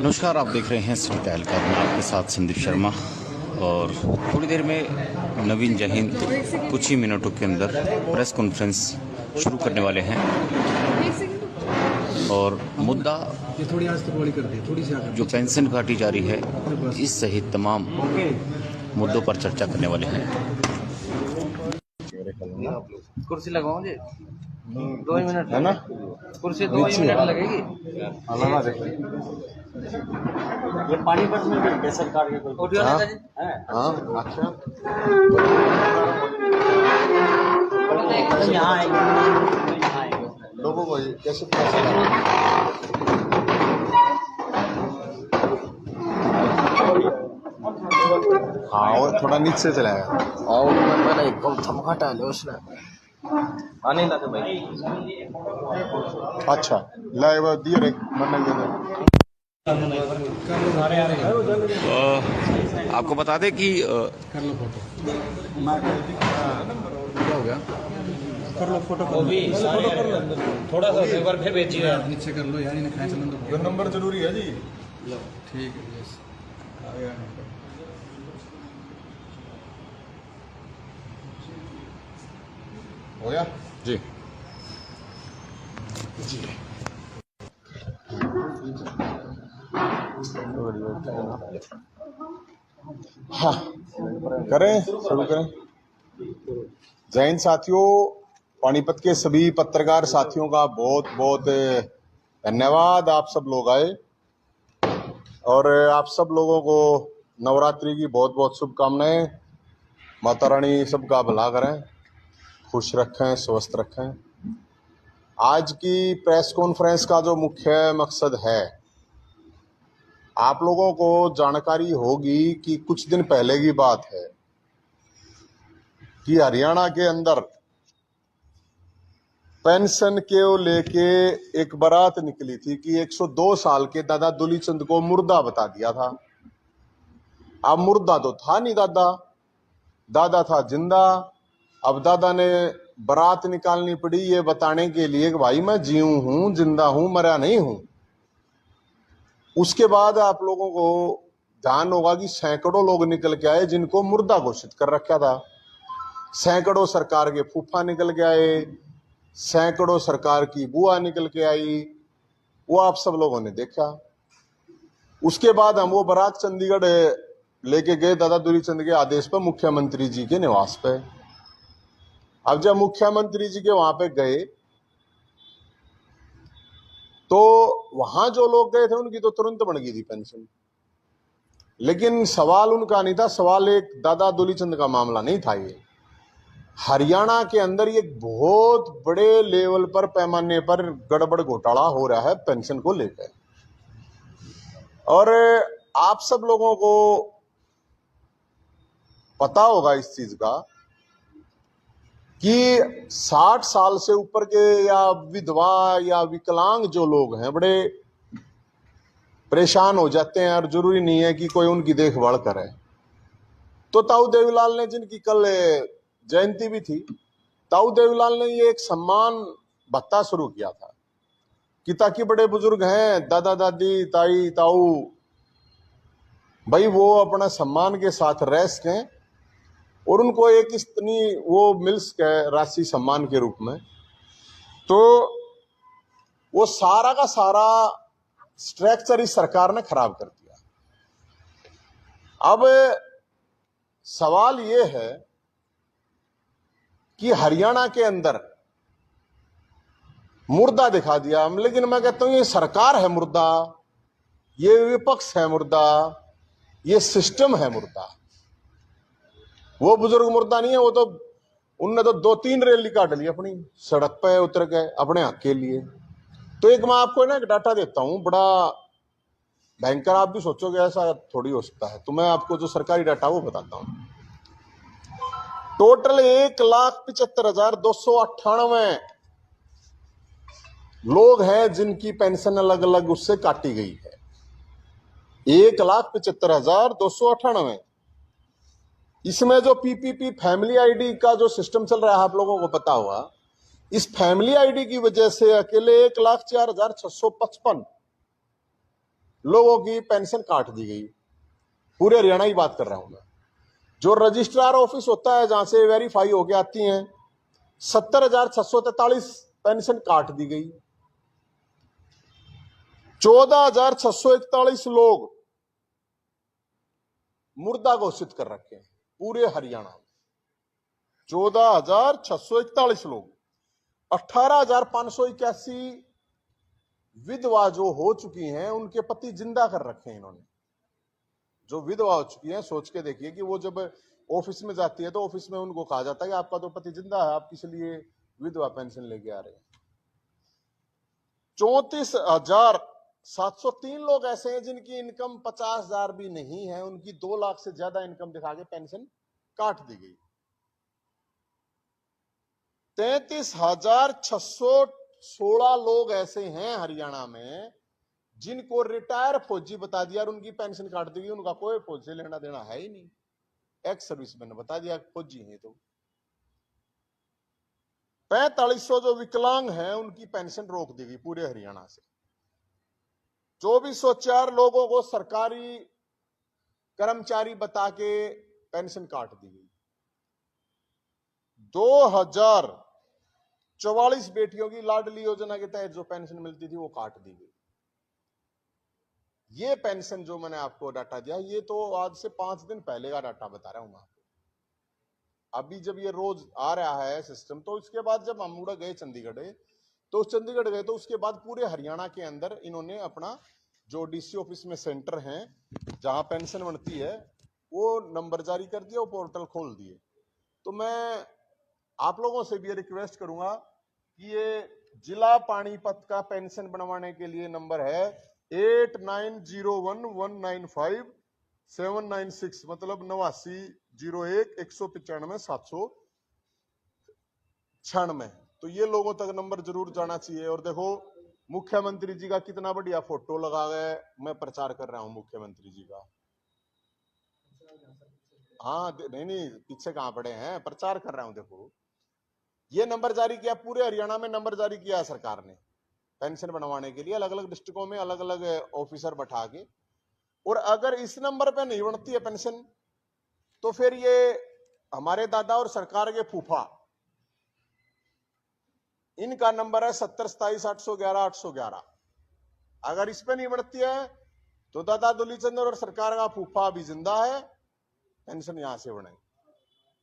नमस्कार, आप देख रहे हैं सिटी तहलका। मैं आपके साथ संदीप शर्मा, और थोड़ी देर में नवीन जहीन कुछ ही मिनटों के अंदर प्रेस कॉन्फ्रेंस शुरू करने वाले हैं। और मुद्दा थोड़ी आज तक वाली कर दी, थोड़ी सी जो पेंशन काटी जा रही है, इस सहित तमाम मुद्दों पर चर्चा करने वाले हैं। कुर्सी लगाओ जी, 2 मिनट है ना, कुर्सी 2 मिनट लगेगी। ये पानीपत में भी है सरकार के कोई ऑडियो लगा जी। हाँ अच्छा, यहाँ आएगा, लोगों को कैसे पता चला? हाँ, और थोड़ा नीचे चलाएगा। और मैंने एक थमका डाले उसने आने लगा भाई। अच्छा लाइव दिए रे मन आपको बता दें कि कर लो फोटो। क्या हो गया? कर लो फोटो, कर लो थोड़ा सा एक बार फिर भेजिए, नीचे कर लो यार, इन्हें खाए चलन दो। नंबर जरूरी है जी। ठीक है, यस आ गया। हो गया जी हाँ, करें शुरू करें। जय हिंद साथियों, पानीपत के सभी पत्रकार साथियों का बहुत बहुत धन्यवाद। आप सब लोग आए और आप सब लोगों को नवरात्रि की बहुत बहुत शुभकामनाएं। माता रानी सबका भला करें, खुश रखें, स्वस्थ रखें। आज की प्रेस कॉन्फ्रेंस का जो मुख्य मकसद है, आप लोगों को जानकारी होगी कि कुछ दिन पहले की बात है कि हरियाणा के अंदर पेंशन के लेके एक बारात निकली थी कि 102 साल के दादा दुलीचंद को मुर्दा बता दिया था। अब मुर्दा तो था नहीं दादा, दादा था जिंदा। अब दादा ने बारात निकालनी पड़ी ये बताने के लिए कि भाई मैं जीऊं हूं, जिंदा हूं, मरा नहीं हूं। उसके बाद आप लोगों को ध्यान होगा कि सैकड़ों लोग निकल के आए जिनको मुर्दा घोषित कर रखा था। सैकड़ों सरकार के फूफा निकल के आए, सैकड़ों सरकार की बुआ निकल के आई, वो आप सब लोगों ने देखा। उसके बाद हम वो बारात चंडीगढ़ लेके गए दादा दुलीचंद के आदेश पर मुख्यमंत्री जी के निवास पे। अब जब मुख्यमंत्री जी के वहां पे गए तो वहां जो लोग गए थे उनकी तो तुरंत बन गई थी पेंशन। लेकिन सवाल उनका नहीं था, सवाल एक दादा दुलीचंद का मामला नहीं था। ये हरियाणा के अंदर ये बहुत बड़े लेवल पर, पैमाने पर गड़बड़ घोटाला हो रहा है पेंशन को लेकर। और आप सब लोगों को पता होगा इस चीज का कि 60 साल से ऊपर के या विधवा या विकलांग जो लोग हैं बड़े परेशान हो जाते हैं और जरूरी नहीं है कि कोई उनकी देखभाल करे। तो ताऊ देवीलाल ने, जिनकी कल जयंती भी थी, ताऊ देवीलाल ने ये एक सम्मान भत्ता शुरू किया था कि ताकि बड़े बुजुर्ग हैं, दादा दादी, ताई ताऊ, भाई वो अपना सम्मान के साथ रह सकें और उनको एक इतनी वो मिल सके राशि सम्मान के रूप में। तो वो सारा का सारा स्ट्रक्चर इस सरकार ने खराब कर दिया। अब सवाल ये है कि हरियाणा के अंदर मुर्दा दिखा दिया। लेकिन मैं कहता हूं ये सरकार है मुर्दा, ये विपक्ष है मुर्दा, ये सिस्टम है मुर्दा। वो बुजुर्ग मुर्दा नहीं है, वो तो उनने तो 2-3 रैली काट ली अपनी, सड़क पे उतर गए अपने हक के लिए। तो एक मैं आपको ना एक डाटा देता हूं, बड़ा भयंकर। आप भी सोचोगे ऐसा थोड़ी हो सकता है, तो मैं आपको जो सरकारी डाटा वो बताता हूं। टोटल 1,75,298 लोग हैं जिनकी पेंशन अलग अलग उससे काटी गई है। 1,75,298। इसमें जो पीपीपी फैमिली आईडी का जो सिस्टम चल रहा है, आप लोगों को पता होगा, इस फैमिली आईडी की वजह से अकेले 1,04,655 लोगों की पेंशन काट दी गई। पूरे हरियाणा की बात कर रहा हूं मैं। जो रजिस्ट्रार ऑफिस होता है, जहां से वेरीफाई होके आती हैं, 70,643 पेंशन काट दी गई। 14,641 लोग मुर्दा घोषित कर रखे हैं पूरे हरियाणा में। 14,641 लोग। 18,581 विधवा जो हो चुकी हैं, उनके पति जिंदा कर रखे हैं इन्होंने। जो विधवा हो चुकी हैं, सोच के देखिए कि वो जब ऑफिस में जाती है तो ऑफिस में उनको कहा जाता है कि आपका तो पति जिंदा है, आप किस लिए विधवा पेंशन लेके आ रहे हैं। 34,703 लोग ऐसे हैं जिनकी इनकम 50,000 भी नहीं है, उनकी 2 लाख से ज्यादा इनकम दिखा के पेंशन काट दी गई। 33,616 लोग ऐसे हैं हरियाणा में जिनको रिटायर फौजी बता दिया और उनकी पेंशन काट दी गई। उनका कोई फौज से लेना देना है ही नहीं, एक्स सर्विसमैन बता दिया फौजी है। तो 4500 जो विकलांग हैं उनकी पेंशन रोक दी गई पूरे हरियाणा से। 2404 लोगों को सरकारी कर्मचारी बता के पेंशन काट दी गई। 2044 बेटियों की लाडली योजना के तहत जो पेंशन मिलती थी वो काट दी गई। ये पेंशन जो मैंने आपको डाटा दिया, ये तो आज से 5 दिन पहले का डाटा बता रहा हूं मैं आपको। अभी जब ये रोज आ रहा है सिस्टम, तो इसके बाद जब हम उड़ा गए चंडीगढ़, तो चंडीगढ़ गए तो उसके बाद पूरे हरियाणा के अंदर इन्होंने अपना जो डीसी ऑफिस में सेंटर हैं जहां पेंशन बनती है, वो नंबर जारी कर दिया, वो पोर्टल खोल दिए। तो मैं आप लोगों से भी रिक्वेस्ट करूंगा कि ये जिला पानीपत का पेंशन बनवाने के लिए नंबर है 8901195796, मतलब 8901-195-796। तो ये लोगों तक नंबर जरूर जाना चाहिए। और देखो मुख्यमंत्री जी का कितना बढ़िया फोटो लगा गया, मैं प्रचार कर रहा हूं मुख्यमंत्री जी का। हाँ नहीं पीछे कहां पड़े हैं, प्रचार कर रहा हूं। देखो ये नंबर जारी किया, पूरे हरियाणा में नंबर जारी किया है सरकार ने पेंशन बनवाने के लिए, अलग अलग डिस्ट्रिक्टों में अलग अलग ऑफिसर बैठा के। और अगर इस नंबर पे नहीं बनती है पेंशन, तो फिर ये हमारे दादा और सरकार के फूफा, इनका नंबर है 7027811811। अगर इस पे नहीं बनती है तो दादा दुलीचंद और सरकार का फूफा भी जिंदा है, पेंशन यहां से बने।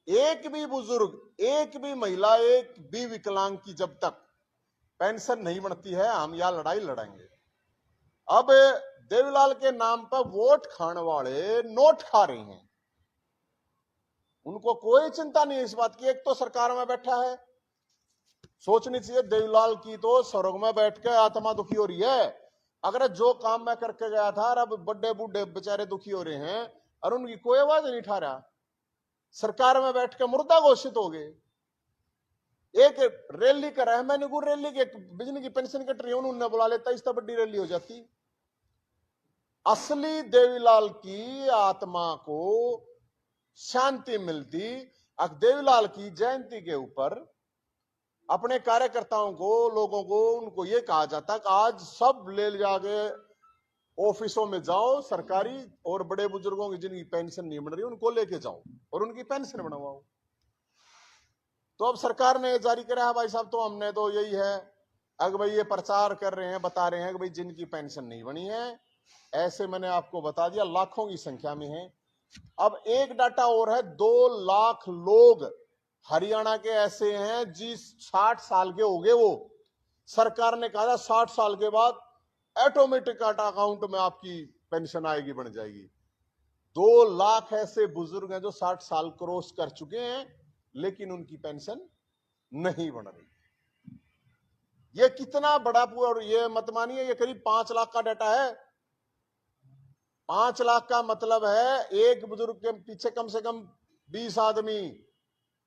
एक भी बुजुर्ग, एक भी महिला, एक भी विकलांग की जब तक पेंशन नहीं बनती है, हम यह लड़ाई लड़ेंगे। अब देवीलाल के नाम पर वोट खाने वाले नोट खा रहे हैं, उनको कोई चिंता नहीं है इस बात की। एक तो सरकार में बैठा है, सोचनी चाहिए देवीलाल की तो स्वर्ग में बैठ के आत्मा दुखी हो रही है। अगर जो काम मैं करके गया था, अब बड़े बूढ़े बेचारे दुखी हो रहे हैं और उनकी कोई आवाज नहीं उठा रहा। सरकार में बैठ के मुर्दा घोषित हो गए। एक रैली कर रहा है, मैंने को रैली के बिजली की पेंशन कट रही है, उन्होंने बुला लेता, इस तरह बड़ी रैली हो जाती। असली देवीलाल की आत्मा को शांति मिलती अगर देवीलाल की जयंती के ऊपर अपने कार्यकर्ताओं को, लोगों को, उनको यह कहा जाता कि आज सब ले जाके ऑफिसों में जाओ, सरकारी और बड़े बुजुर्गों की जिनकी पेंशन नहीं बन रही उनको लेके जाओ और उनकी पेंशन बनवाओ। तो अब सरकार ने जारी करा है भाई साहब, तो हमने तो यही है, अगर भाई ये प्रचार कर रहे हैं, बता रहे हैं कि भाई जिनकी पेंशन नहीं बनी है, ऐसे मैंने आपको बता दिया लाखों की संख्या में है। अब एक डाटा और है, 2 लाख लोग हरियाणा के ऐसे हैं जिस 60 साल के हो गए, वो सरकार ने कहा 60 साल के बाद ऑटोमेटिक अकाउंट में आपकी पेंशन आएगी, बन जाएगी। 2 लाख ऐसे बुजुर्ग हैं जो 60 साल क्रॉस कर चुके हैं, लेकिन उनकी पेंशन नहीं बन रही। ये कितना बड़ा पूरा, ये मत मानिए, ये करीब 5 लाख का डाटा है। 5 लाख का मतलब है एक बुजुर्ग के पीछे कम से कम 20 आदमी।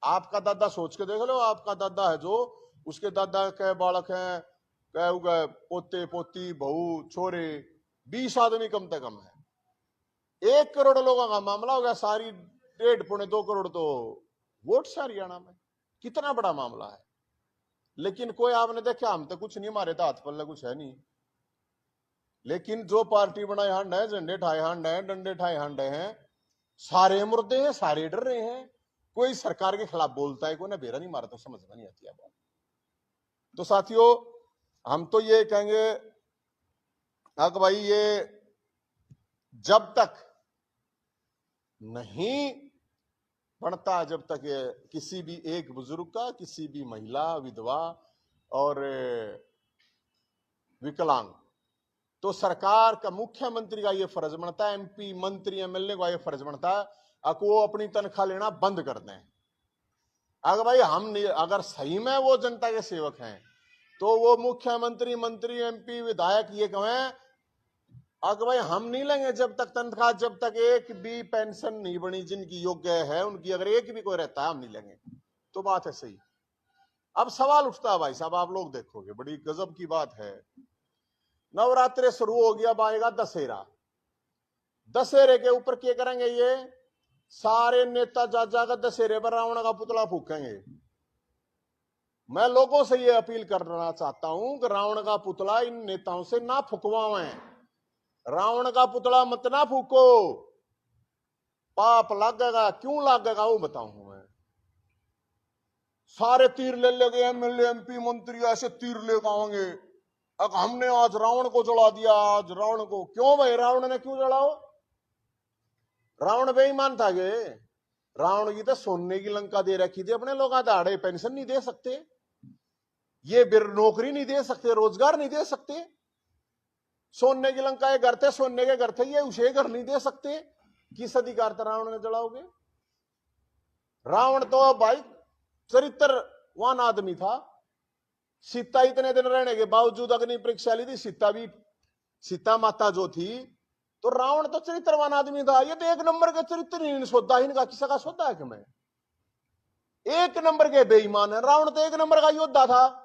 आपका दादा सोच के देख लो, आपका दादा है जो, उसके दादा के बालक हैं, पोते पोती, बहू, छोरे, 20 आदमी कम से कम है। 1 करोड़ लोगों का मामला हो गया, सारी 1.5-2 करोड़ तो वोट से हरियाणा में, कितना बड़ा मामला है। लेकिन कोई आपने देखा, हम तो कुछ नहीं, हमारे तो हाथ पल्ले कुछ है नहीं। लेकिन जो पार्टी बनाए हंड है, झंडे ठाए हंड है, डंडे ठाए हंड है, सारे मुर्दे हैं, सारे डर रहे हैं। कोई सरकार के खिलाफ बोलता है, कोई ना बेरा नहीं मारता, तो समझ में नहीं आती है बात। तो साथियों, हम तो ये कहेंगे कि भाई ये जब तक नहीं बनता, जब तक ये किसी भी एक बुजुर्ग का, किसी भी महिला, विधवा और विकलांग, तो सरकार का, मुख्यमंत्री का ये फर्ज बनता है, MP मंत्री MLA का ये फर्ज बनता है कि वो अपनी तनख्वाह लेना बंद कर दें। अगर भाई हम अगर सही में वो जनता के सेवक हैं, तो वो मुख्यमंत्री, मंत्री, MP, विधायक ये कहें अगर भाई हम नहीं लेंगे जब तक तनख्वाह, जब तक एक भी पेंशन नहीं बनी जिनकी योग्य है उनकी, अगर एक भी कोई रहता है हम नहीं लेंगे, तो बात है सही। अब सवाल उठता है भाई साहब, आप लोग देखोगे बड़ी गजब की बात है, नवरात्रि शुरू हो गया, अब आएगा दशहरा। दशहरे के ऊपर क्या करेंगे, ये सारे नेता जा जाकर दशहरे पर रावण का पुतला फूकेंगे। मैं लोगों से ये अपील करना चाहता हूं कि रावण का पुतला इन नेताओं से ना फुकवाएं। रावण का पुतला मत ना फूको, पाप लगेगा। क्यों लगेगा वो बताऊं मैं। सारे तीर ले लेंगे, MLA MP मंत्री ऐसे तीर लेकर आएंगे, अब हमने आज रावण को जला दिया, आज रावण को। क्यों भाई, रावण ने क्यों जलाओ? रावण बेईमान था गे। रावण की तो सोने की लंका दे रखी थी, अपने लोग दाड़े पेंशन नहीं दे सकते, ये नौकरी नहीं दे सकते, रोजगार नहीं दे सकते। सोने की लंका ये घर थे, सोने के घर थे, ये उसे घर नहीं दे सकते। किस अधिकार से रावण ने जलाओगे? रावण तो भाई चरित्रवान आदमी था। सीता इतने दिन रहने के बावजूद अग्नि परीक्षा ली थी, सीता माता जो थी, तो रावण तो चरित्रवान आदमी था। ये तो एक नंबर के चरित्र नहीं सौदा, इनका किसी का सौदा है कि मैं? एक नंबर के बेईमान है। रावण तो एक नंबर का योद्धा था,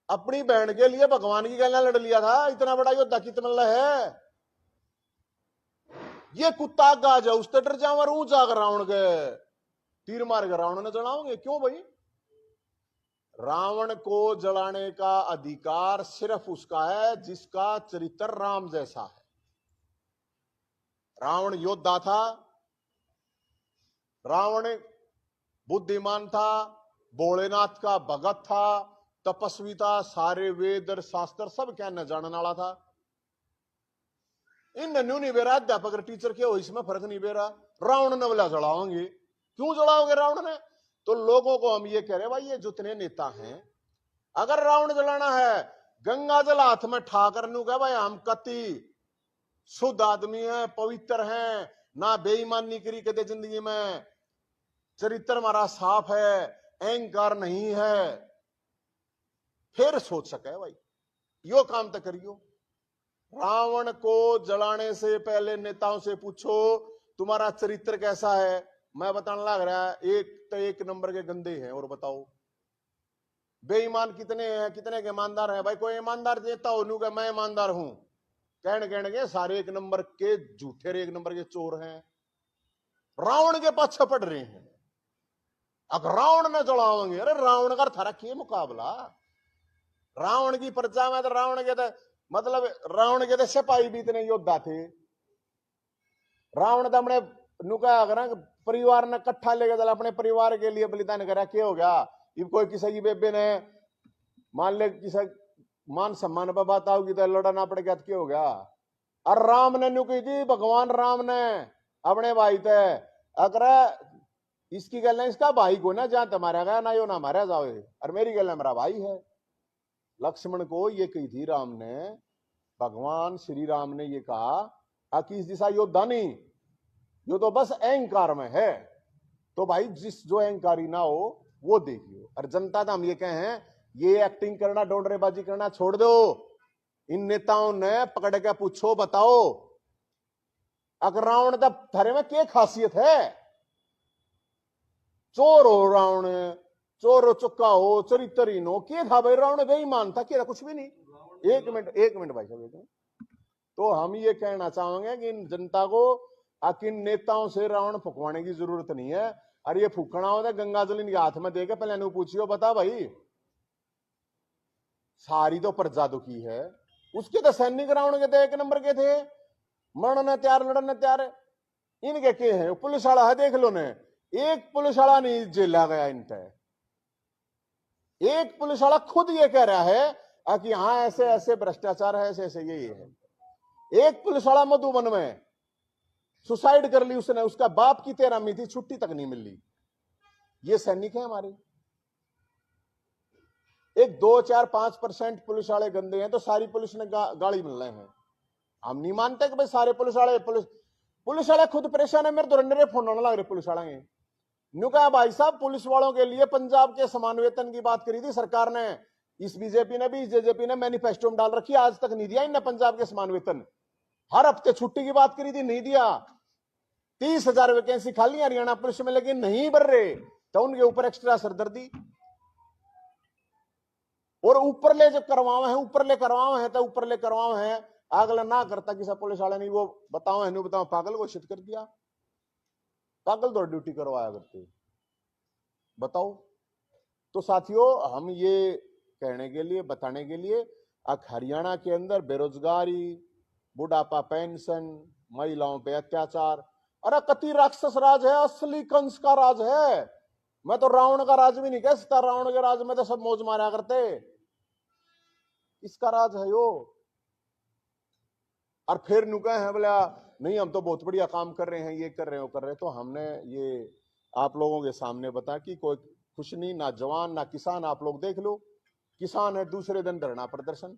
अपनी बहन के लिए भगवान की गलना लड़ लिया था। इतना बड़ा योद्धा कितना है? ये कुत्ता गाज है, उससे डर जावर ऊंचा कर रावण के तीर मार कर रावण ने जलाओगे क्यों भाई? रावण को जलाने का अधिकार सिर्फ उसका है जिसका चरित्र राम जैसा है। रावण योद्धा था, रावण बुद्धिमान था, भोलेनाथ का भगत था, तपस्वी था, सारे वेद और शास्त्र सब कहने जानने वाला था। इन न्यू नहीं बेरा, अध्यापक टीचर के हो इसमें फर्क नहीं बेरा। रावण ने बोला जलाओगे, क्यों जलाओगे रावण ने? तो लोगों को हम ये कह रहे भाई, ये जितने नेता हैं, अगर रावण जलाना है, गंगा जल हाथ में ठाकर नू कह भाई हम कति शुद्ध आदमी है, पवित्र हैं, ना बेईमानी करी कदे जिंदगी में, चरित्र हमारा साफ है, अहंकार नहीं है, फिर सोच सके भाई यो काम तो करियो। रावण को जलाने से पहले नेताओं से पूछो तुम्हारा चरित्र कैसा है। मैं बताने लग रहा है, एक तो एक नंबर के गंदे हैं। और बताओ बेईमान कितने हैं, कितने के ईमानदार हैं? भाई कोई ईमानदार नेता हो नू मैं ईमानदार हूं कहने के सारे एक नंबर के झूठे, एक नंबर के चोर हैं, रावण के पाछे पड़ रहे हैं। अब रावण न जलाओगे, अरे रावण का था रखिए मुकाबला। रावण की प्रजा में तो रावण के तो मतलब रावण के तो सिपाही भी इतने योद्धा थे। रावण तो अपने नुका अगर परिवार ने इकट्ठा लेकर चला, अपने परिवार के लिए बलिदान करा। क्या हो गया? ये कोई किसी की बेबे ने मान ले किसी मान सम्मान पर बात आओगी तो लड़ना पड़ गया, तो क्या हो गया? और राम ने नुकी थी, भगवान राम ने अपने भाई थे, अगर इसकी गल है इसका भाई को ना जहां तुम्हारा गया ना यो ना मारा जाओ, और मेरी गल है मेरा भाई है। लक्ष्मण को ये कही थी राम ने, भगवान श्री राम ने ये कहा कि इस दिशा योद्धा नहीं, यो तो बस अहंकार में है। तो भाई जिस जो अहंकारी ना हो वो देखियो। और जनता तो हम ये कहें, ये एक्टिंग करना, डोंडरेबाजी करना छोड़ दो। इन नेताओं ने पकड़ के पूछो, बताओ अगर रावण का थारे में क्या खासियत है? चोर हो रावण, चोर हो चुका हो, चरित्रहीन हो, क्या था भाई? रावण बेईमान था, क्या कुछ भी नहीं। एक मिनट भाई साहब, एक मिनट। तो हम ये कहना चाहेंगे कि इन जनता को किन नेताओं से रावण फुकवाने की जरूरत नहीं है। अरे ये फूकना होता गंगा जल इनके हाथ में देके पहले नु पूछियो, बता भाई सारी तो प्रजा दुखी है। उसके तो सैनिक रावण के तो एक नंबर के थे, मरने तैयार लड़ने तैयार। इनके के हैं पुलिस वाला है, देख लो ने, एक पुलिस वाला नहीं जेला गया इन पे। एक पुलिस वाला खुद ये कह रहा है कि हाँ ऐसे ऐसे भ्रष्टाचार है, ऐसे ऐसे ये है। एक पुलिस वाला मधुबन में सुसाइड कर ली उसने, उसका बाप की 13वीं थी, छुट्टी तक नहीं मिली। ये सैनिक है हमारे। एक 2, 4, 5% पुलिस वाले गंदे हैं तो सारी पुलिस ने गाली मिल रहे हैं। हम नहीं मानते कि भाई सारे पुलिस वाले खुद परेशान है। मेरे तो रंडरे फोन आने लग रहे पुलिस वाले। न्यू कहा भाई साहब पुलिस वालों के लिए पंजाब के समान वेतन की बात करी थी सरकार ने, इस बीजेपी ने भी, इस जेजेपी ने मैनिफेस्टो में डाल रखी, आज तक नहीं दिया इनने पंजाब के समान वेतन। हर हफ्ते छुट्टी की बात करी थी, नहीं दिया। 30,000 वैकेंसी खाली हरियाणा पुलिस में, लेकिन नहीं भर रहे तो उनके ऊपर एक्स्ट्रा सरदर्दी। और ऊपर ले जो करवावे हैं, ऊपर ले करवावे हैं तो ऊपर ले करवावे हैं, अगला ना करता किसी पुलिस वाले ने वो बताओ है, बताओ पागल घोषित कर दिया। पागल तो ड्यूटी करवाया करते, बताओ। तो साथियों हम ये कहने के लिए, बताने के लिए, हरियाणा के अंदर बेरोजगारी, बुढ़ापा पेंशन, महिलाओं पे अत्याचार, अरे कति राक्षस राज है, असली कंस का राज है। मैं तो रावण का राज भी नहीं कह सकता, रावण के राज में तो सब मौज मारा करते, इसका राज है यो। और फिर नुका है बोला नहीं हम तो बहुत बढ़िया काम कर रहे हैं, ये कर रहे हैं, वो कर रहे हैं। तो हमने ये आप लोगों के सामने बता कि कोई खुश नहीं, ना जवान ना किसान। आप लोग देख लो, किसान है दूसरे दिन धरना प्रदर्शन,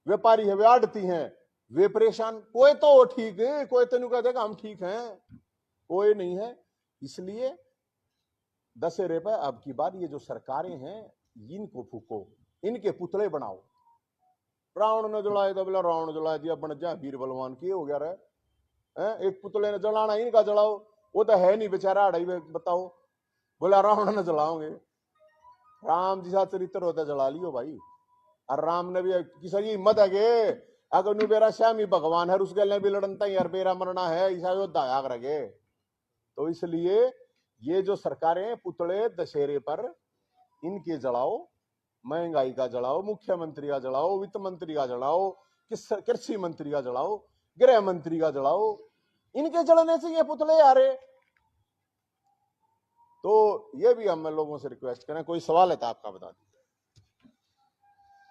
व्यापारी है वे आड़ती हैं वे परेशान। कोई तो ठीक है, कोई तो नुका देगा हम ठीक हैं, कोई नहीं है। इसलिए दशहरे पर अब की बार ये जो सरकारें हैं इनको फूको, इनके पुतले बनाओ। रावण ने जलाए तो बोला रावण जला दिया, बन जा वीर बलवान की हो गया रे। एक पुतले ने जलाना इनका जलाओ, वो तो है नहीं बेचारा अड़ाई में, बताओ। बोला रावण ने जलाओगे, राम जी सा चरित्र होता जला लियो भाई। और राम ने भी किसी की हिम्मत है कि अगर नु मेरा श्यामी भगवान है उसके लिए भी लड़नता यार मेरा मरना है, ऐसा योद्धा आग रगे। तो इसलिए ये जो सरकारें पुतले दशहरे पर इनके जलाओ, महंगाई का जलाओ, मुख्यमंत्री का जलाओ, वित्त मंत्री का जलाओ, कृषि मंत्री का जलाओ, गृह मंत्री का जलाओ, इनके जलने से ये पुतले आ रहे। तो ये भी हम लोगों से रिक्वेस्ट करें, कोई सवाल है तो आपका बता दीजिए।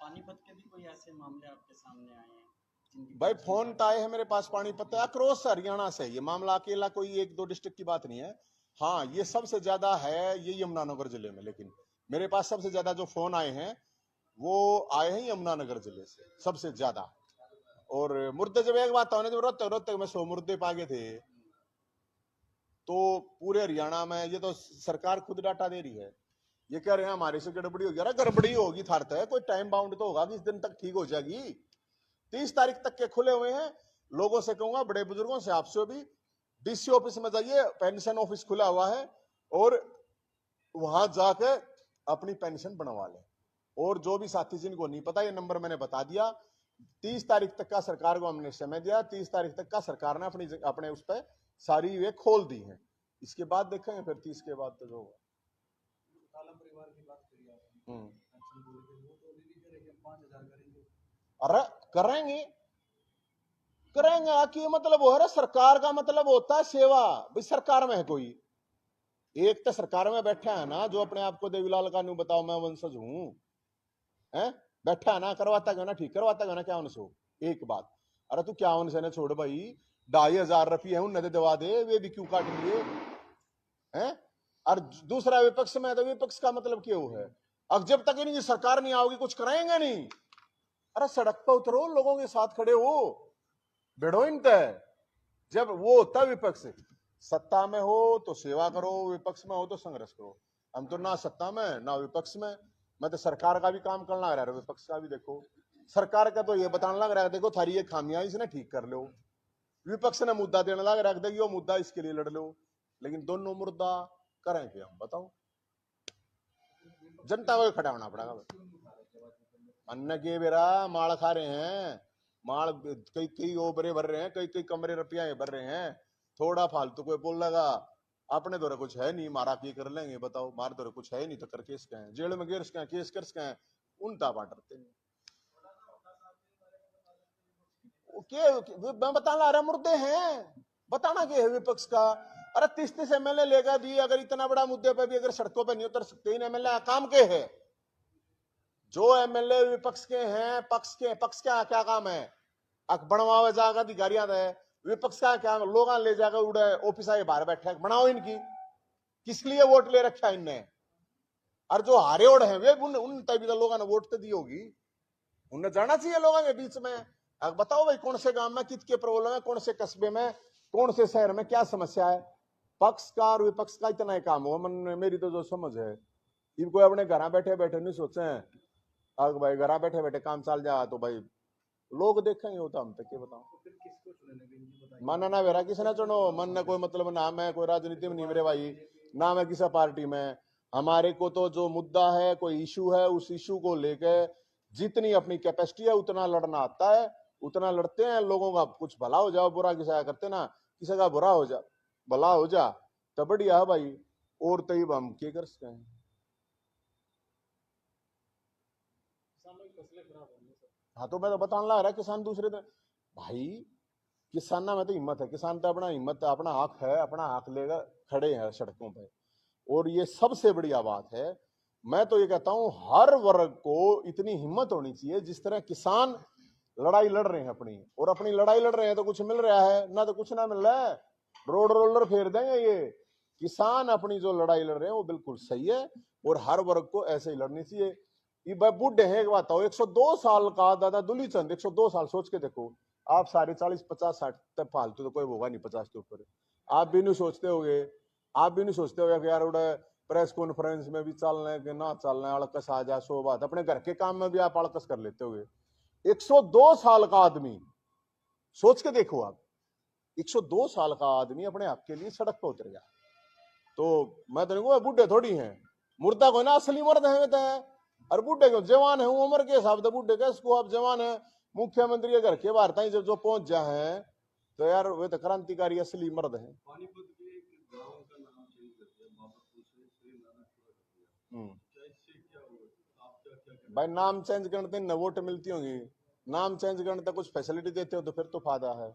पानीपत के भी कोई ऐसे मामले आपके सामने आए हैं? भाई फोन तो आए हैं मेरे पास पानीपत, अक्रॉस हरियाणा से ये मामला, अकेला कोई 1-2 डिस्ट्रिक्ट की बात नहीं है। हाँ ये सबसे ज्यादा है ये यमुनानगर जिले में, लेकिन मेरे पास सबसे ज्यादा जो फोन आए हैं वो आए हैं यमुनानगर जिले से सबसे ज्यादा। और मुर्दे जब एक बात होने जब रोते में 100 मुर्दे पागे थे, तो पूरे हरियाणा में ये तो सरकार खुद डाटा दे रही है, ये कह रहे हैं हमारे से गड़बड़ी होगी। अरे गड़बड़ी होगी थारत है, कोई टाइम बाउंड तो होगा कि इस दिन तक ठीक हो जाएगी। 30 तारीख तक के खुले हुए हैं। लोगों से कहूंगा, बड़े बुजुर्गों से, आपसे भी, डीसी ऑफिस में जाइए, पेंशन ऑफिस खुला हुआ है, और वहां जाके अपनी पेंशन बनवा लें। और जो भी साथी जिनको नहीं पता, ये नंबर मैंने बता दिया। 30 तारीख तक का सरकार को हमने समय दिया, 30 तारीख तक का सरकार ने अपने उस पर सारी वे खोल दी हैं। इसके बाद देखेंगे फिर 30 के बाद तो जो होगा। परिवार की बात करिए आपने, पेंशन बोल के वो तो अभी भी कह रहे कि हम 5,000 करेंगे। अरे करेंगे आखिर मतलब वो है, सरकार का मतलब होता है सेवा। भाई सरकार में है कोई एक तो सरकार में बैठा है ना, जो अपने आप को देवीलाल कानू बताओ मैं वंशज हूं, बैठा है ना, करवाता क्यों ना, ठीक करवाता क्यों ना, क्या उनसे एक बात। अरे तू क्या उनसे ना छोड़ भाई, 2,500 रुपये है उन्हें दवा दे, वे भी क्यों काट लिए हैं। और दूसरा विपक्ष में, तो विपक्ष का मतलब क्यों है, अब जब तक इनकी सरकार नहीं आओगी कुछ कराएंगे नहीं। अरे सड़क पर उतरो, लोगों के साथ खड़े हो, भिड़ो इन तय। जब वो होता विपक्ष, सत्ता में हो तो सेवा करो, विपक्ष में हो तो संघर्ष करो। हम तो ना सत्ता में ना विपक्ष में। मैं तो सरकार का भी काम करना लग रहा है, विपक्ष का भी। देखो सरकार का तो ये बताने लग रहा है, देखो थारी ये खामियां इसने ठीक कर लो। विपक्ष ने मुद्दा देने लग रहा है, वो मुद्दा इसके लिए लड़ लो। लेकिन दोनों मुद्दा करें क्या हम, बताओ। जनता को खड़ा होना पड़ेगा। अन्य के बेरा माल खा रहे हैं, माल कई ओबरे भर रहे हैं, कई कमरे रुपया भर रहे हैं। थोड़ा फालतू कोई बोल लगा, अपने दौरे कुछ है नहीं, मारा की कर लेंगे, बताओ मार दौरे कुछ है नहीं तो कर केस क्या है, जेल में गिर क्या केस कर क्या है, उल्टा बांटते हैं। मैं बताना आ रहा, मुद्दे हैं, बताना क्या है विपक्ष का। अरे 30 एमएलए लेगा भी, अगर इतना बड़ा मुद्दे पे भी अगर सड़कों पे नहीं उतर सकते, इन एमएलए काम के है? जो एमएलए विपक्ष के हैं, पक्ष का क्या काम है? बनवावे जाएगा अधिकारियां है, विपक्ष का क्या लोग ले जाकर उड़े ऑफिस आए बाहर बैठे बनाओ इनकी, किस लिए वोट ले रखा है इनने? और जो हारे ओढ़ है वे उन तभी तो लोगों ने वोट तो दी होगी, उन्हें जाना चाहिए लोगों के बीच में। अब बताओ भाई कौन से गांव में कितने प्रॉब्लम है, कौन से कस्बे में, कौन से शहर में क्या समस्या है। पक्ष का और विपक्ष का इतना ही काम हुआ। मन मेरी तो जो समझ है, इनको अपने घर बैठे बैठे नहीं सोचे हैं अगर भाई घर बैठे बैठे काम चल जाए तो भाई लोग देखेंगे, वो तो हम तक क्या बताऊं। फिर किसको चुने नवीन जी बताइए। मन ना वेरा किसी ना चुनो, मन ने कोई मतलब ना मैं कोई राजनीति में नहीं मेरे भाई, ना मैं किसी पार्टी में। हमारे को तो जो मुद्दा है, कोई इशू है, उस इशू को लेकर जितनी अपनी कैपेसिटी है उतना लड़ना आता है, उतना लड़ते हैं। लोगों का कुछ भला हो जाओ, बुरा किसी करते ना, किसी का बुरा हो जा भला हो जा तो बढ़िया है भाई, और तय हम क्या कर सकते हैं। हाँ तो मैं तो बताने लग रहा किसान दूसरे दिन भाई, किसाना में तो हिम्मत है, किसान तो अपना हिम्मत अपना हक है, अपना हक लेगा खड़े हैं सड़कों पे, और ये सबसे बढ़िया बात है। मैं तो ये कहता हूं हर वर्ग को इतनी हिम्मत होनी चाहिए, जिस तरह किसान लड़ाई लड़ रहे हैं अपनी, और अपनी लड़ाई लड़ रहे हैं तो कुछ मिल रहा है ना, तो कुछ ना मिल रहा है, रोड रोलर फेर देंगे ये। किसान अपनी जो लड़ाई लड़ रहे हैं वो बिल्कुल सही है, और हर वर्ग को ऐसे ही लड़नी चाहिए। ये बूढ़े हैं, एक बात हो, 102 साल का दादा दुलीचंद, 102 साल सोच के देखो, आप सारे 40 50 60 तक फालतू तो कोई होगा नहीं 50 के ऊपर। आप भी नहीं सोचते होगे, आप भी नहीं सोचते होगे कि यार उड़ा प्रेस कॉन्फ्रेंस में भी चलना है कि ना चलना है, अड़कस आ जाए, सो बात, अपने घर के काम में भी आप अड़कस कर लेते होगे। 102 साल का आदमी, सोच के देखो आप, 102 साल का आदमी अपने हक के लिए सड़क पर उतर गया। तो मैं तो नहीं, बूढ़े थोड़ी हैं, मुर्दा को ना असली मर्द है, और बूढ़े क्यों जवान है, उम्र के हिसाब से बूढ़े कैसे आप जवान है। मुख्यमंत्री के घर के बाहर तक जब जो पहुंच जाए हैं तो यार वे तो क्रांतिकारी असली मर्द है। पानीपत के एक गांव का नाम चेंज कर दिया, बाबरपुर से श्री नारायणपुर कर दिया, क्या इससे क्या हुआ? आप क्या क्या भाई नाम चेंज करते न वोट मिलती होंगी, नाम चेंज करने तक कुछ फैसिलिटी देते हो तो फिर तो फायदा है,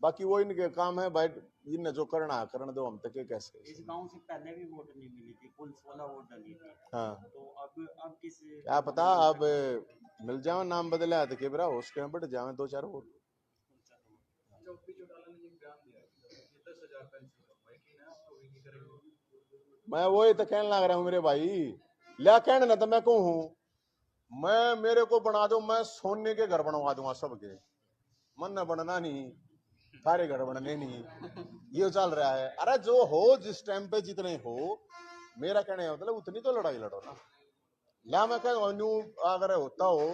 बाकी वो इनके काम है भाई, इनने जो करना है करने दो, हम तक कैसे। इस गांव से पहले भी वोट नहीं मिली थी, पुलिस वाला वोट डाली थी। हाँ तो अब किस क्या पता, अब मिल जाओ नाम बदले तो केबरा उसके बढ़ जाए 2 4 वोट। चौकी चौटाला ने एक बयान दिया कि 10,000 पेंशन कमाई की ना, तो ये नहीं करेंगे। मैं वही तो कहने लग रहा हूँ मेरे भाई, लिया कहने ना तो मैं कहूँ, मैं मेरे को बना दो, मैं सोने के घर बनवा दूंगा सबके, मन न बनना नहीं, सारे घर बनने नहीं, ये चल रहा है। अरे जो हो जिस टाइम पे जितने हो, मेरा कहने का मतलब उतनी तो लड़ाई लड़ो ना। या मैं कह अगर होता हो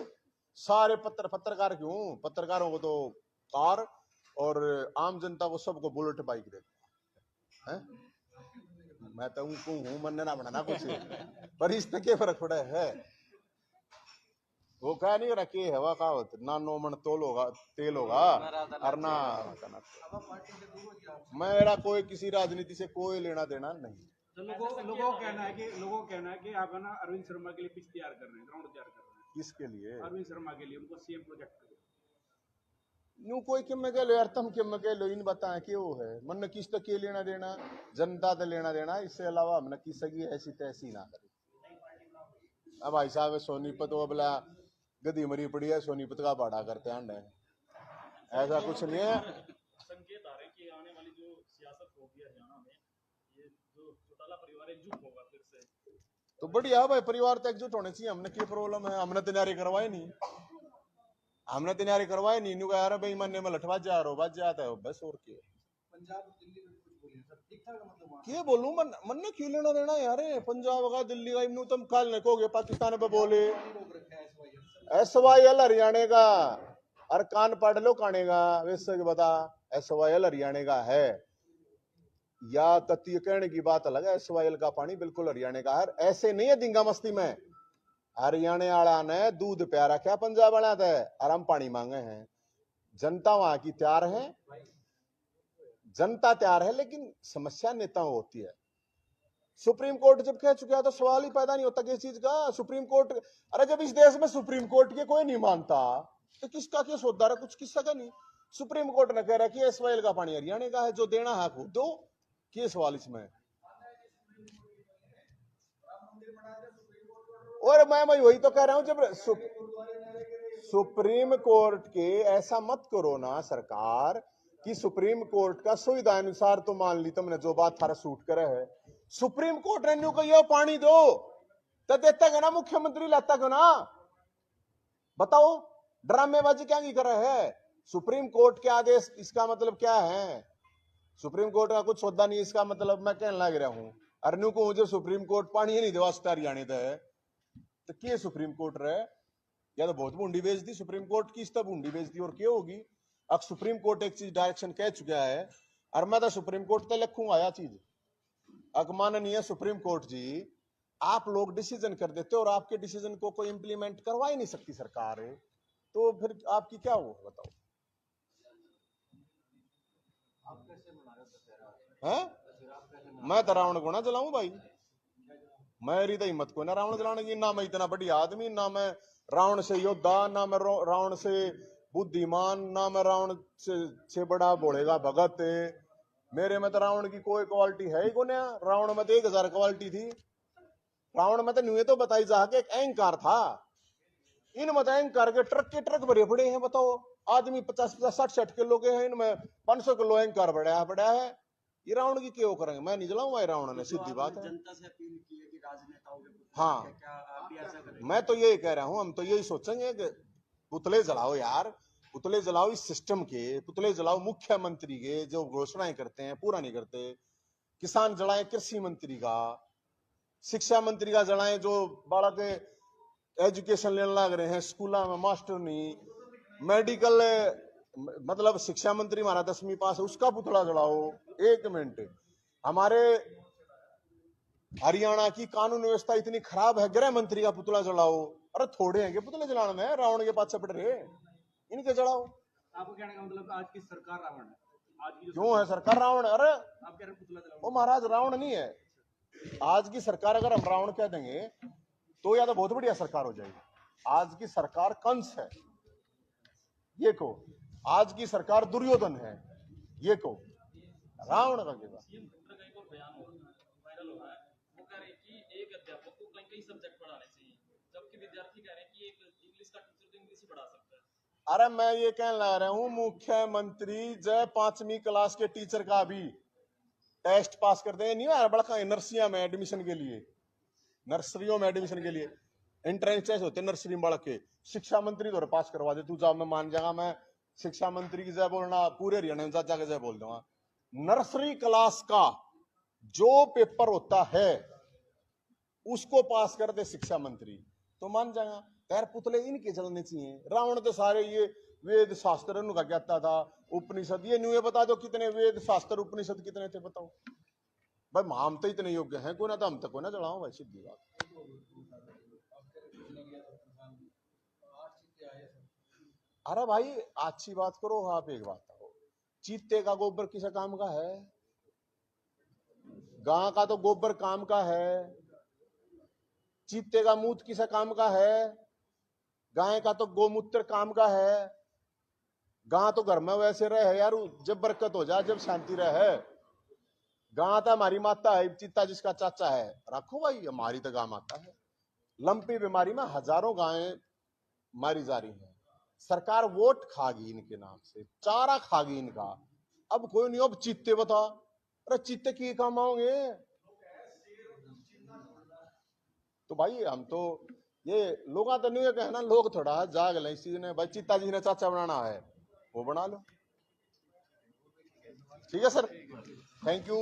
सारे पत्रकार क्यों, पत्रकारों को तो कार और आम जनता को सबको बुलेट बाइक देता है। मैं तो उनको हूं मन ना बनाना कुछ, पर इस तक फर्क पड़ा है। वो कह नहीं रखी हवा का ना 9 मन तोल होगा तेल होगा और ना मेरा कोई किसी राजनीति से कोई लेना देना नहीं। तो लोगों का कहना है कि आप है ना अरविंद शर्मा के लिए पिच तैयार कर रहे हैं, ग्राउंड तैयार कर रहे हैं। किसके लिए? अरविंद शर्मा के लिए, उनको सीएम प्रोजेक्ट करो। न्यू कोई किम में कह लो यार, तुम किम में कह लो, इन बताएं कि वो है मन किस तक के लेना देना, जनता तो लेना देना, इससे अलावा हमने किसी ऐसी तैसी ना करे। अब भाई साहब सोनीपत वो बोला गदी मरी पड़ी है, सोनीपत का बाड़ा करते हैं, ऐसा कुछ नहीं है। संकेत आ रहे हैं कि आने वाली जो सियासत होगी हरियाणा में, ये जो चौटाला परिवार एकजुट होगा फिर से। तो बढ़िया भाई, परिवार तो एकजुट होने चाहिए, हमने क्या प्रॉब्लम है, हमने तैयारी करवाई नहीं, हमने तैयारी करवाई नहीं, न्यू यार भाई मन में लठवा जा रहा हो बात जाता है बस, और क्या। पंजाब दिल्ली में कुछ बोलिए सर, ठीक ठाक मतलब क्या बोलूं मन ने क्यों लेना देना यार, पंजाब का दिल्ली का इन्नू तुम काल ने कहोगे पाकिस्तान पे बोले SYL हरियाणा का, और कान पढ़ लो काने का, वैसे बता SYL हरियाणा का है, या कत्ती कहने की बात अलग है, SYL का पानी बिल्कुल हरियाणा का है, ऐसे नहीं है दिंगा मस्ती में। हरियाणा वाला ने दूध प्या रखा पंजाब वाला था, और हम पानी मांगे हैं, जनता वहां की तैयार है, जनता तैयार है, लेकिन समस्या नेताओं होती है। सुप्रीम कोर्ट जब कह चुका है तो सवाल ही पैदा नहीं होता किस चीज का। सुप्रीम कोर्ट, अरे जब इस देश में सुप्रीम कोर्ट के कोई नहीं मानता तो किसका क्या सौदा है, कुछ किसका का नहीं। सुप्रीम कोर्ट ने कह रहा कि एसवाइएल का पानी हरियाणा का है, जो देना है खुद दो, क्या सवाल इसमें। और मैं वही तो कह रहा हूं, जब सुप्रीम कोर्ट के ऐसा मत करो ना सरकार कि सुप्रीम कोर्ट का सुविधा अनुसार तो मान ली तुमने जो बात थारा सूट करे है, सुप्रीम कोर्ट ने न्यू कहिए पानी दो तो देता है ना, मुख्यमंत्री लाता क्यों ना। बताओ ड्रामेबाजी क्या नहीं कर रहे है। सुप्रीम कोर्ट के आदेश, इसका मतलब क्या है, सुप्रीम कोर्ट का कुछ सौदा नहीं, इसका मतलब मैं कहने लग रहा हूं अरनू को मुझे सुप्रीम कोर्ट पानी ही नहीं दे वास्ते हरियाणा दे तो क्या सुप्रीम कोर्ट रहे, या तो बहुत बूंदी बेच दी सुप्रीम कोर्ट की, इस तब बूंदी बेच दी और क्या होगी। अब सुप्रीम कोर्ट एक चीज डायरेक्शन कह चुका है और मैं तो सुप्रीम कोर्ट तक लिखूंगा यह चीज, माननीय सुप्रीम कोर्ट जी आप लोग डिसीजन कर देते हो और आपके डिसीजन को कोई इंप्लीमेंट करवा ही नहीं सकती सरकार, तो फिर आपकी क्या हो बताओ। हैं? मैं तो रावण को ना जलाऊं भाई, मेरी तो हिम्मत को ना रावण जलाने की, ना मैं इतना बड़ी आदमी, ना मैं रावण से योद्धा, ना मैं रावण से बुद्धिमान, ना मैं रावण से बड़ा बोलेगा भगत। मेरे में तो रावण की कोई क्वालिटी है ही कोने। रावण में तो 1000 क्वालिटी थी। रावण में तो न्यू तो बताई जा के एक अहंकार था, इन मत अहंकार के ट्रक भरे पड़े हैं। बताओ आदमी 50-50 60-60 किलो के हैं, इनमें 500 किलो अहंकार बढ़ाया है। ये रावण की क्यों करेंगे, मैं नहीं जलाऊंगा रावण ने, सीधी बात है। जनता से अपील की है कि राजनेताओं के हाँ, क्या आप भी ऐसा करें? मैं तो यही कह रहा हूं, हम तो यही सोचेंगे कि पुतले जलाओ यार, पुतले जलाओ इस सिस्टम के, पुतले जलाओ मुख्यमंत्री के जो घोषणाएं करते हैं पूरा नहीं करते, किसान जलाए कृषि मंत्री का, शिक्षा मंत्री का जलाए जो बालक एजुकेशन लेने लग रहे हैं स्कूलों में मास्टर नहीं, मेडिकल मतलब शिक्षा मंत्री हमारा 10वीं पास है उसका पुतला जलाओ। एक मिनट, हमारे हरियाणा की कानून व्यवस्था इतनी खराब है, गृह मंत्री का पुतला जलाओ। अरे थोड़े हैं पुतले जलाने में, रावण के पास पड़ रहे, इनके जलाओ। आपको कहने का मतलब आज की सरकार रावण है, आज की क्यों है सरकार रावण? अरे आप कह रहे हैं पुतला जलाओ, वो महाराज रावण नहीं है आज की सरकार। अगर हम रावण कह देंगे तो या तो बहुत बढ़िया सरकार हो जाएगी। आज की सरकार कंस है ये को, आज की सरकार दुर्योधन है ये को, रावण का क्या। एक और बयान वायरल हो रहा है, वो कह रहे हैं कि एक अध्यापक को कई सब्जेक्ट पढ़ाने चाहिए, जबकि विद्यार्थी कह रहे हैं कि एक इंग्लिश का टीचर तो इंग्लिश ही पढ़ा सकता है। अरे मैं ये कहने लगा रहा हूं, मुख्यमंत्री जय 5वीं क्लास के टीचर का भी टेस्ट पास कर दें, नहीं आ बड़ा नर्सरियों में एडमिशन के लिए, नर्सरियों में एडमिशन के लिए एंट्रेंस टेस्ट होते हैं नर्सरी में बालक के, शिक्षा मंत्री तो पास करवा दे। तू जा, मैं मान जाऊंगा, मैं शिक्षा मंत्री की जय बोलना पूरे हरियाणा में जाके जय बोल दूंगा। नर्सरी क्लास का जो पेपर होता है उसको पास कर दे शिक्षा मंत्री तो मान जाएगा। खैर पुतले इनके चलने चाहिए। रावण तो सारे ये वेद शास्त्र उनका कहता था, उपनिषद, ये न्यू बता दो कितने वेद शास्त्र उपनिषद कितने थे बताओ भाई। हम तो इतने योग्य हैं कोई ना, तो हम तक को ना चढ़ाओ भाई, सीधी बात। अरे भाई अच्छी बात करो, आप एक बात करो, चीते का गोबर किस काम का है? गां का तो गोबर काम का है, चीते का मूत्र किस काम का है? गाय का तो गोमूत्र काम का है। गां तो घर में वैसे रहे यार, जब बरकत हो जाए, जब शांति रहे। गां तो हमारी माता है, चीता जिसका चाचा है। रखो भाई, हमारी तो गां माता है। लंपी बीमारी में हजारों गायें मारी जा रही हैं। सरकार वोट खागी इनके नाम से, चारा खागी इनका। अब कोई नहीं, अब चीते बता, अरे चीते की काम आओगे? तो भाई हम तो ये लोग तो नहीं कहना, लोग थोड़ा जाग लें इस चीज ने। भाई चीता जी ने चाचा बनाना है वो बना लो, ठीक है सर, थैंक यू।